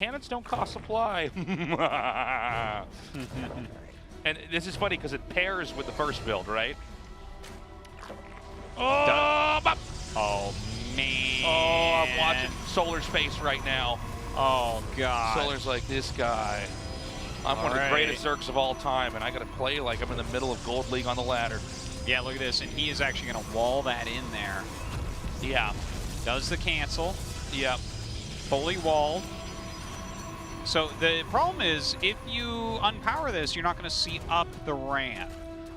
Cannons don't cost supply. And this is funny because it pairs with the first build, right? Oh, oh man. Oh, I'm watching Solar's face right now. Oh god. Solar's like, this guy. I'm one of the greatest Zergs of all time, and I gotta play like I'm in the middle of Gold League on the ladder. Yeah, look at this, and he is actually gonna wall that in there. Yeah. Does the cancel. Yep. Fully walled. So the problem is, if you unpower this, you're not gonna see up the ramp.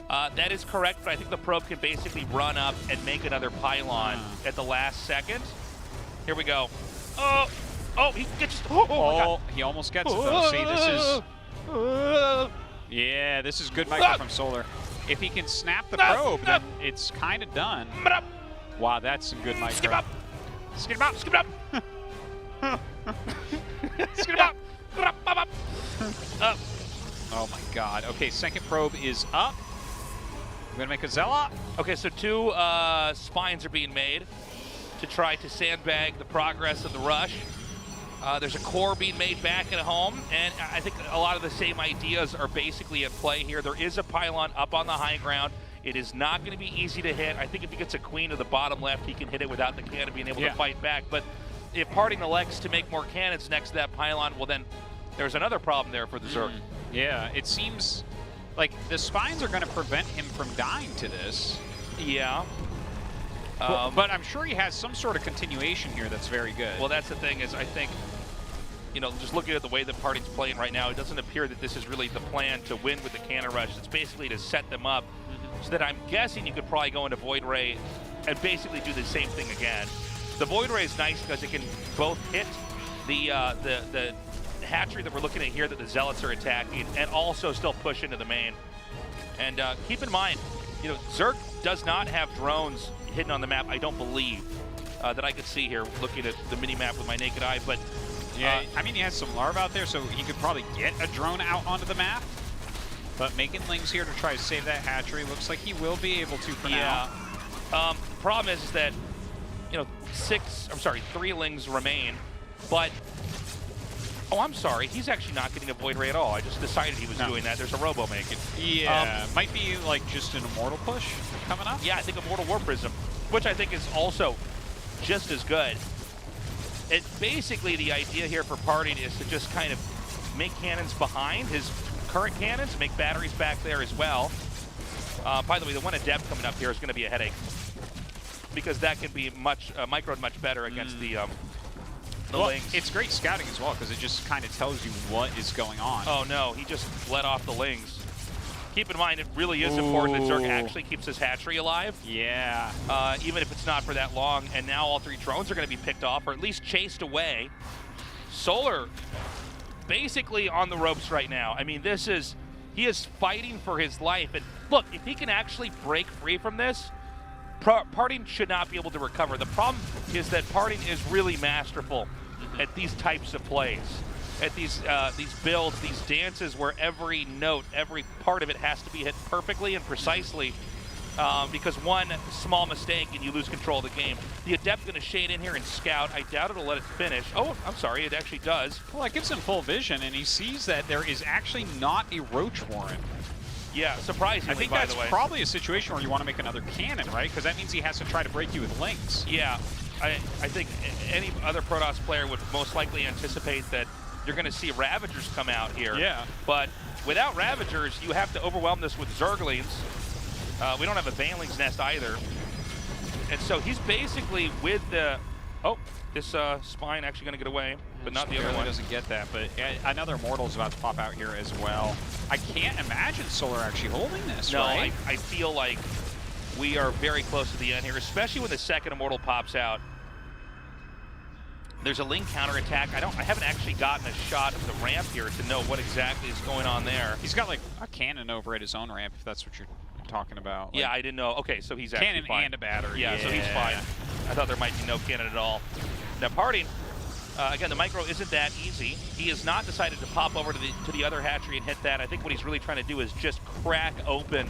That is correct, but I think the probe can basically run up and make another pylon at the last second. Here we go. Oh, he gets. Oh, he almost gets it though. See, this is. Yeah, this is good micro from Solar. If he can snap the probe, then it's kind of done. Wow, that's some good micro. Skip up. Skip up. Skip up. Skip up. Oh my god. Okay, second probe is up. We're gonna make a Zealot. Okay, so two spines are being made to try to sandbag the progress of the rush. There's a core being made back at home, and I think a lot of the same ideas are basically at play here. There is a pylon up on the high ground. It is not going to be easy to hit. I think if he gets a queen to the bottom left, he can hit it without the cannon being able to fight back. But if PartinG elects to make more cannons next to that pylon, well then there's another problem there for the Zerg. Yeah, it seems like the spines are going to prevent him from dying to this. Yeah. But I'm sure he has some sort of continuation here that's very good. Well, that's the thing is I think, you know, just looking at the way that PartinG's playing right now, it doesn't appear that this is really the plan to win with the cannon rush. It's basically to set them up so that I'm guessing you could probably go into Void Ray and basically do the same thing again. The Void Ray is nice because it can both hit the hatchery that we're looking at here that the Zealots are attacking and also still push into the main. And keep in mind, you know, Zerg does not have drones hidden on the map, I don't believe, that I could see here looking at the mini-map with my naked eye, but yeah, I mean, he has some larvae out there, so he could probably get a drone out onto the map. But making Lings here to try to save that hatchery, looks like he will be able to for now. The problem is that, you know, 3 Lings remain, but oh, I'm sorry, he's actually not getting a Void Ray at all. I just decided he was doing that. There's a robo making. Yeah, might be like just an Immortal push coming up. Yeah, I think Immortal War Prism, which I think is also just as good. And basically the idea here for PartinG is to just kind of make cannons behind his current cannons, make batteries back there as well. By the way, the one Adept coming up here is going to be a headache because that can be microed much better against the Lings. It's great scouting as well because it just kind of tells you what is going on. Oh no, he just let off the Lings. Keep in mind, it really is important that Zerg actually keeps his hatchery alive. Yeah. Even if it's not for that long. And now all 3 drones are going to be picked off or at least chased away. Solar basically on the ropes right now. I mean, he is fighting for his life. And look, if he can actually break free from this, PartinG should not be able to recover. The problem is that PartinG is really masterful at these types of plays, at these builds, these dances where every note, every part of it has to be hit perfectly and precisely because one small mistake and you lose control of the game. The Adept going to shade in here and scout. I doubt it'll let it finish. Oh, I'm sorry, it actually does. Well, it gives him full vision, and he sees that there is actually not a Roach Warren. Yeah, surprisingly, I think that's probably a situation where you want to make another cannon, right? Because that means he has to try to break you with Lings. Yeah, I think any other Protoss player would most likely anticipate that you're going to see Ravagers come out here. Yeah. But without Ravagers, you have to overwhelm this with Zerglings. We don't have a Baneling's Nest either. And so he's basically with the... Oh, this spine actually going to get away, but not the other one. Doesn't get that, but another Immortal is about to pop out here as well. I can't imagine Solar actually holding this, right? I feel like we are very close to the end here, especially when the second Immortal pops out. There's a Ling counterattack. I haven't actually gotten a shot of the ramp here to know what exactly is going on there. He's got like a cannon over at his own ramp, if that's what you're talking about. Yeah, I didn't know. Okay, so he's actually fine. And a battery. Yeah, so he's fine. I thought there might be no cannon at all. Now PartinG, again, the micro isn't that easy. He has not decided to pop over to the other hatchery and hit that. I think what he's really trying to do is just crack open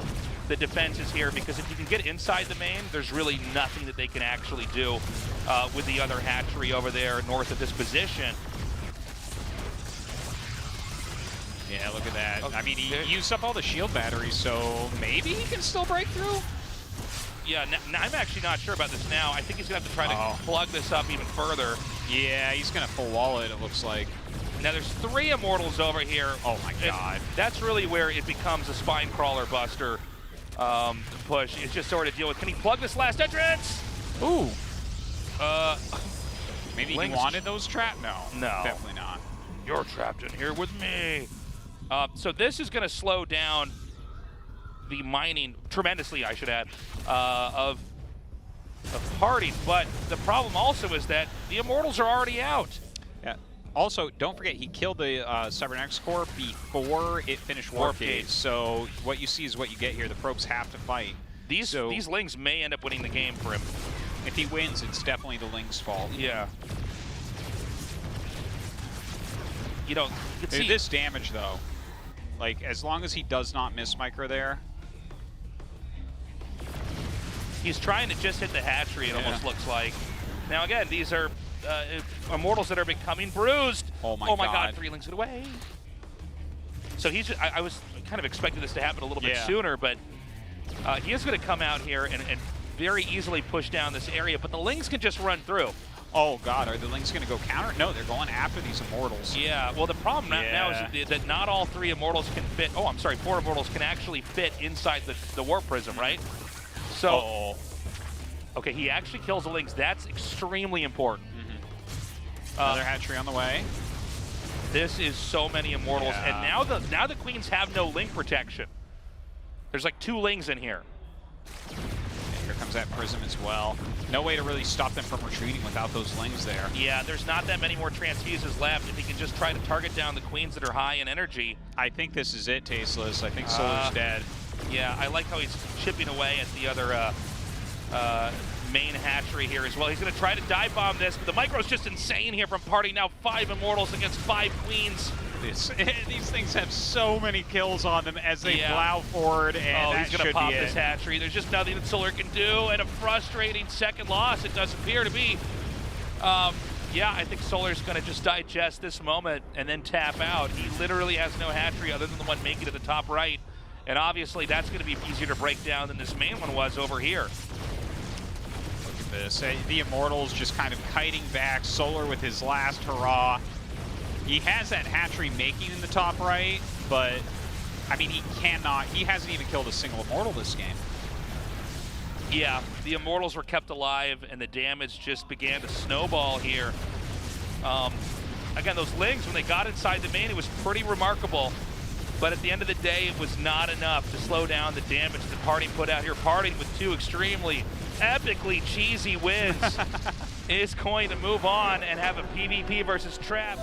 the defenses here, because if you can get inside the main, there's really nothing that they can actually do with the other hatchery over there north of this position. Yeah, look at that. Okay. I mean, he used up all the shield batteries, so maybe he can still break through? Yeah, I'm actually not sure about this now. I think he's going to have to try to plug this up even further. Yeah, he's going to full wall it looks like. Now, there's 3 Immortals over here. Oh, my God. And that's really where it becomes a spine crawler buster push. It's just sort of deal with, can he plug this last entrance? Ooh. Maybe Link's he wanted those trapped? No. No. Definitely not. You're trapped in here with me. So this is going to slow down the mining tremendously, I should add, of Party. But the problem also is that the Immortals are already out. Yeah. Also, don't forget, he killed the Cybernetics Core before it finished Warp Gate. So what you see is what you get here. The probes have to fight. These Lings may end up winning the game for him. If he wins, it's definitely the Ling's fault. Yeah. You know, see this damage, though. Like, as long as he does not miss micro there. He's trying to just hit the hatchery, it almost looks like. Now, again, these are Immortals that are becoming bruised. Oh my God, 3 Lings away. So he's just, I was kind of expecting this to happen a little bit sooner, but he is going to come out here and very easily push down this area, but the Lings can just run through. Oh, God, are the Lings going to go counter? No, they're going after these Immortals. Yeah, well, the problem now is that not all 3 Immortals can fit. Oh, I'm sorry, 4 Immortals can actually fit inside the Warp Prism, right? So, okay, he actually kills the Lings. That's extremely important. Another hatchery on the way. This is so many Immortals, and now the Queens have no Ling protection. There's like 2 Lings in here. Here comes that Prism as well. No way to really stop them from retreating without those Lings there. Yeah, there's not that many more transfuses left. If he can just try to target down the Queens that are high in energy. I think this is it, Tasteless. I think Solar's dead. Yeah, I like how he's chipping away at the other main hatchery here as well. He's going to try to dive bomb this, but the micro's just insane here from Party. Now 5 Immortals against 5 Queens. These things have so many kills on them as they plow forward, and he's going to pop this hatchery. There's just nothing that Solar can do, and a frustrating second loss, it does appear to be. Yeah, I think Solar's going to just digest this moment and then tap out. He literally has no hatchery other than the one making it to the top right, and obviously that's going to be easier to break down than this main one was over here. Look at this. The Immortals just kind of kiting back. Solar with his last hurrah. He has that hatchery making in the top right, but, I mean, he hasn't even killed a single Immortal this game. Yeah, the Immortals were kept alive, and the damage just began to snowball here. Again, those Lings, when they got inside the main, it was pretty remarkable, but at the end of the day, it was not enough to slow down the damage that Party put out here. Party with 2 extremely epically cheesy wins is going to move on and have a PvP versus Trap.